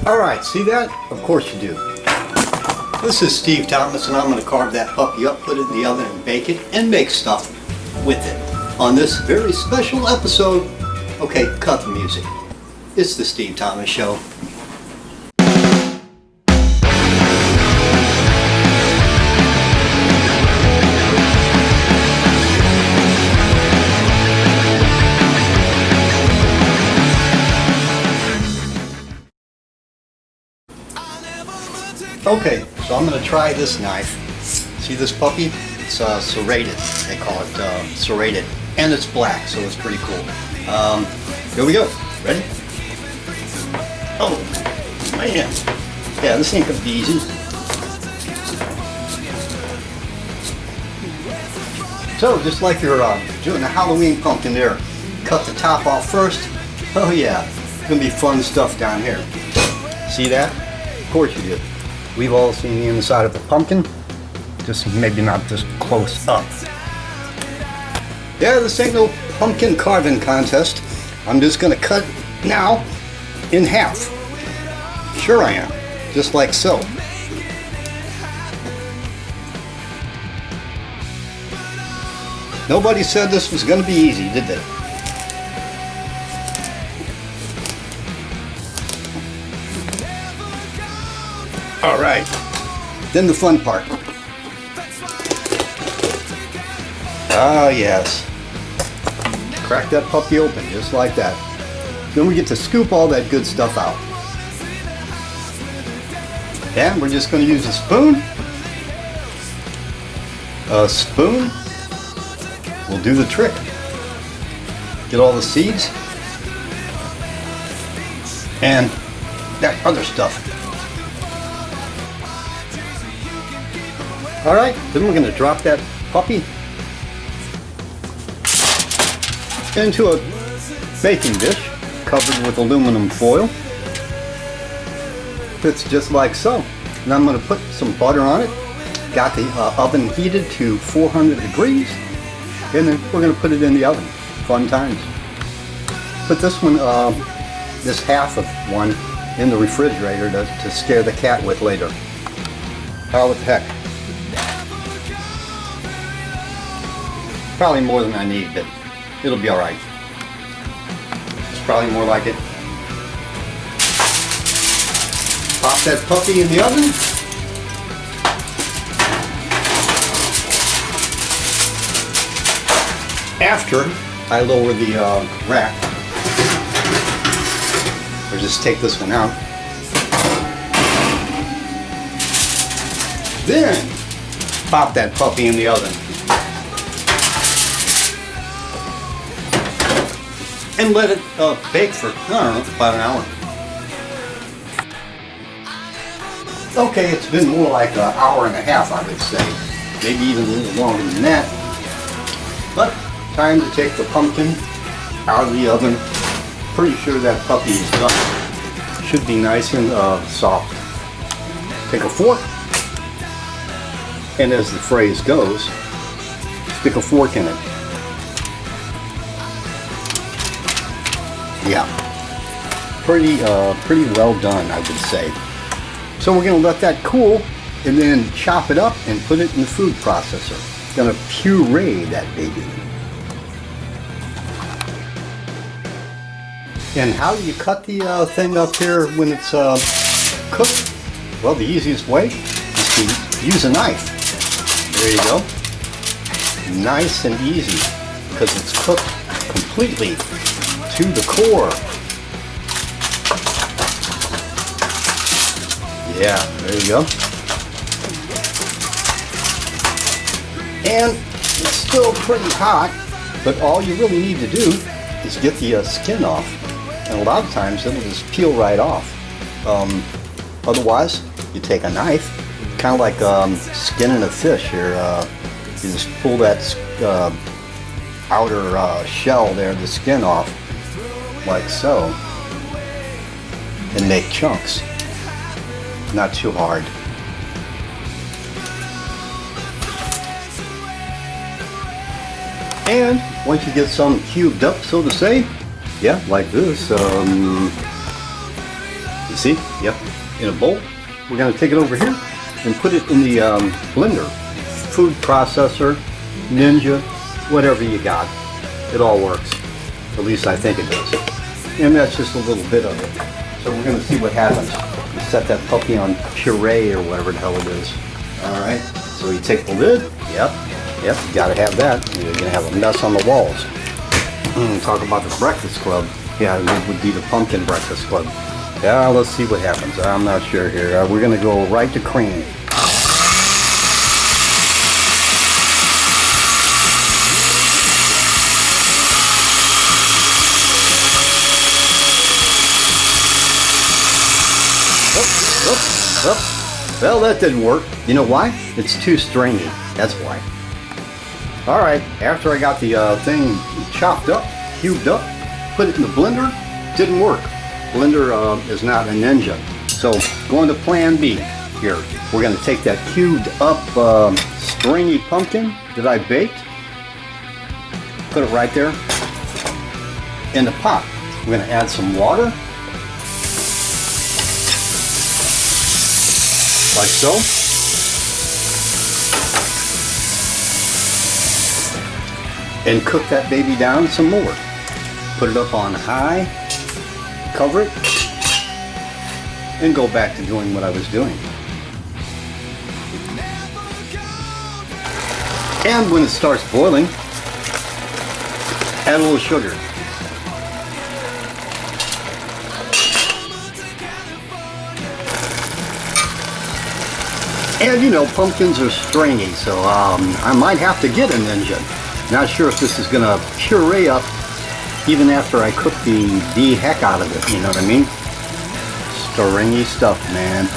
Alright, see that? Of course you do. This is Steve Thomas, and I'm going to carve that puppy up, put it in the oven and bake it, and make stuff with it on this very special episode. Okay, cut the music. It's the Steve Thomas Show. Okay, so I'm going to try this knife. See this puppy? It's serrated. They call it serrated. And it's black, so it's pretty cool. Here we go. Ready? Oh, man. Yeah, this ain't going to be easy. So, just like you're doing a Halloween pumpkin there, cut the top off first. Oh yeah, it's going to be fun stuff down here. See that? Of course you do. We've all seen the inside of a pumpkin, just maybe not this close up. Yeah, this ain't no pumpkin carving contest. I'm just gonna cut now in half. Sure I am, just like so. Nobody said this was gonna be easy, did they? All right, then the fun part. Ah, yes. Crack that puppy open just like that. Then we get to scoop all that good stuff out. And we're just going to use a spoon. A spoon will do the trick. Get all the seeds and that other stuff. Alright, then we're going to drop that puppy into a baking dish covered with aluminum foil. It's just like so. And I'm going to put some butter on it. Got the oven heated to 400 degrees. And then we're going to put it in the oven. Fun times. Put this one, this half of one, in the refrigerator to scare the cat with later. Oh, what the heck. Probably more than I need, but it'll be alright. It's probably more like it. Pop that puppy in the oven. After I lower the rack, or just take this one out, then pop that puppy in the oven. And let it bake for, I don't know, about an hour. Okay, it's been more like an hour and a half, I would say. Maybe even a little longer than that. But time to take the pumpkin out of the oven. Pretty sure that puppy is done. Should be nice and soft. Take a fork, and as the phrase goes, stick a fork in it. Yeah, pretty well done, I would say. So we're going to let that cool and then chop it up and put it in the food processor. Going to puree that baby. And how do you cut the thing up here when it's cooked? Well, the easiest way is to use a knife. There you go. Nice and easy because it's cooked completely to the core. Yeah, there you go. And it's still pretty hot, but all you really need to do is get the skin off. And a lot of times it'll just peel right off. Otherwise, you take a knife, kind of like skinning a fish. You just pull that outer shell there, the skin off, like so, and make chunks. Not too hard. And once you get some cubed up, so to say, yeah, like this, the See? Yep. In a bowl. We're going to take it over here and put it in the blender. Food processor, Ninja, whatever you got. It all works. At least I think it does. And that's just a little bit of it. So we're going to see what happens. We set that puppy on puree or whatever the hell it is. Alright, so you take the lid. Yep, you got to have that. You're going to have a mess on the walls. Talk about the Breakfast Club. Yeah, it would be the Pumpkin Breakfast Club. Yeah, let's see what happens. I'm not sure here. We're going to go right to cream. Well, that didn't work. You know why? It's too stringy. That's why. Alright, after I got the thing chopped up, cubed up, put it in the blender, didn't work. Blender is not a ninja. So, going to plan B here. We're going to take that cubed up stringy pumpkin that I baked, put it right there in the pot. We're going to add some water, like so. And cook that baby down some more. Put it up on high, cover it, and go back to doing what I was doing. And when it starts boiling, add a little sugar. And you know, pumpkins are stringy, so I might have to get a Ninja. Not sure if this is going to puree up even after I cook the heck out of it, you know what I mean? Stringy stuff, man.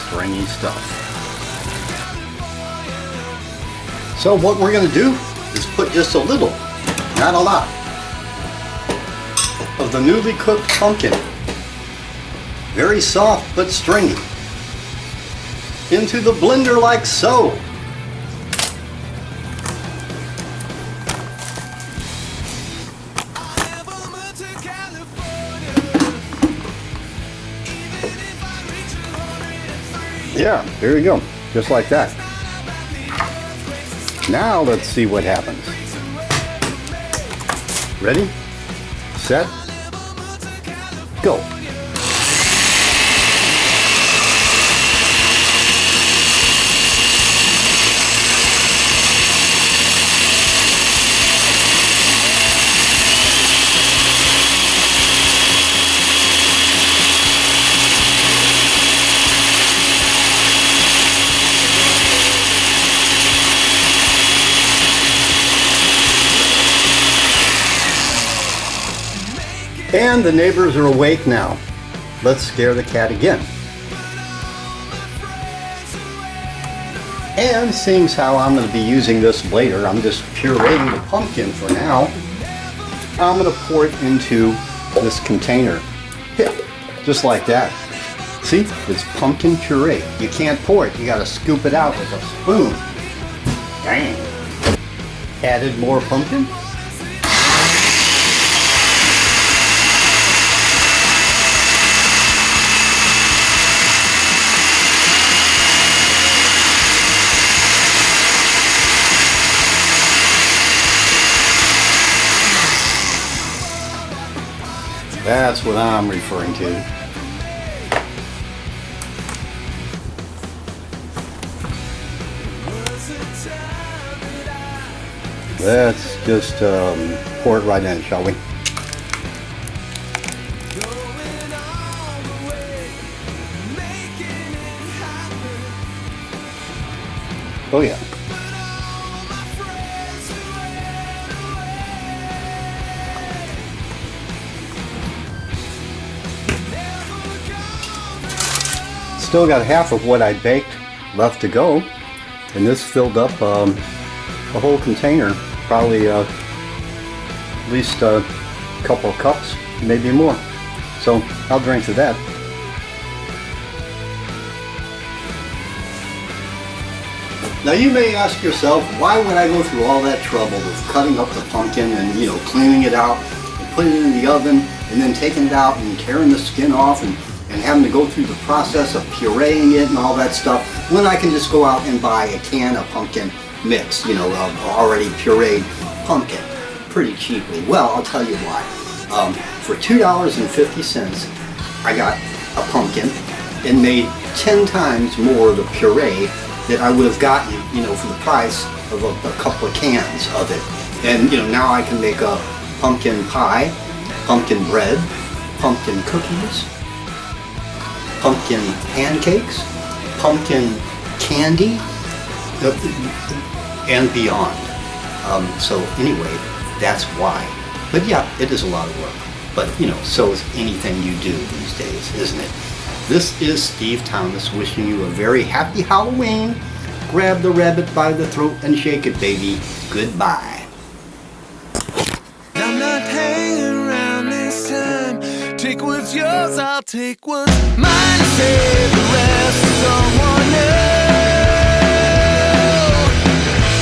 Stringy stuff. So what we're going to do is put just a little, not a lot, of the newly cooked pumpkin, very soft but stringy, into the blender like so. Yeah, there you go, just like that. Now let's see what happens. Ready, set, go. And the neighbors are awake now. Let's scare the cat again. And seeing as how I'm going to be using this later, I'm just pureeing the pumpkin for now. I'm going to pour it into this container. Yeah, just like that. See, it's pumpkin puree. You can't pour it, you got to scoop it out with a spoon. Dang. Added more pumpkin. That's what I'm referring to. Let's just pour it right in, shall we? Oh yeah. Still got half of what I baked left to go, and this filled up a whole container, probably at least a couple of cups, maybe more. So I'll drink to that. Now you may ask yourself, why would I go through all that trouble of cutting up the pumpkin and, you know, cleaning it out and putting it in the oven and then taking it out and tearing the skin off and and having to go through the process of pureeing it and all that stuff, when I can just go out and buy a can of pumpkin mix, you know, already pureed pumpkin pretty cheaply. Well, I'll tell you why. For $2.50, I got a pumpkin and made 10 times more of the puree that I would have gotten, you know, for the price of a couple of cans of it. And, you know, now I can make a pumpkin pie, pumpkin bread, pumpkin cookies, pumpkin pancakes, pumpkin candy, and beyond. So anyway, that's why. But yeah, it is a lot of work. But, you know, so is anything you do these days, isn't it? This is Steve Thomas wishing you a very happy Halloween. Grab the rabbit by the throat and shake it, baby. Goodbye. I'm not hanging around this time. Take what's yours, I'll take what's mine. Save the rest for someone else.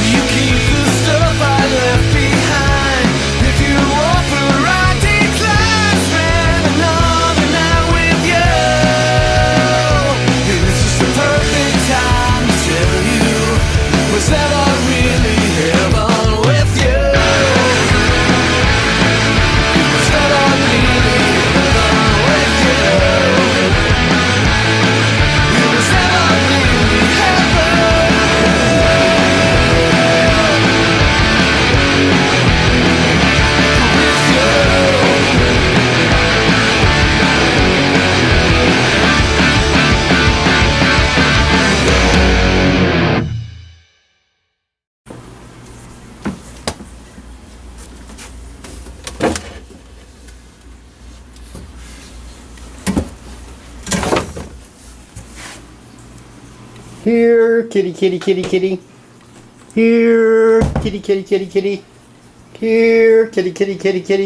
You keep the stuff I left behind. If you walk the right decline, spend another night with you. It was just the perfect time to tell you was never really heaven with you. It was never really heaven with you. It was never really heaven. Here, kitty, kitty, kitty, kitty. Here, kitty, kitty, kitty, kitty. Here, kitty, kitty, kitty, kitty.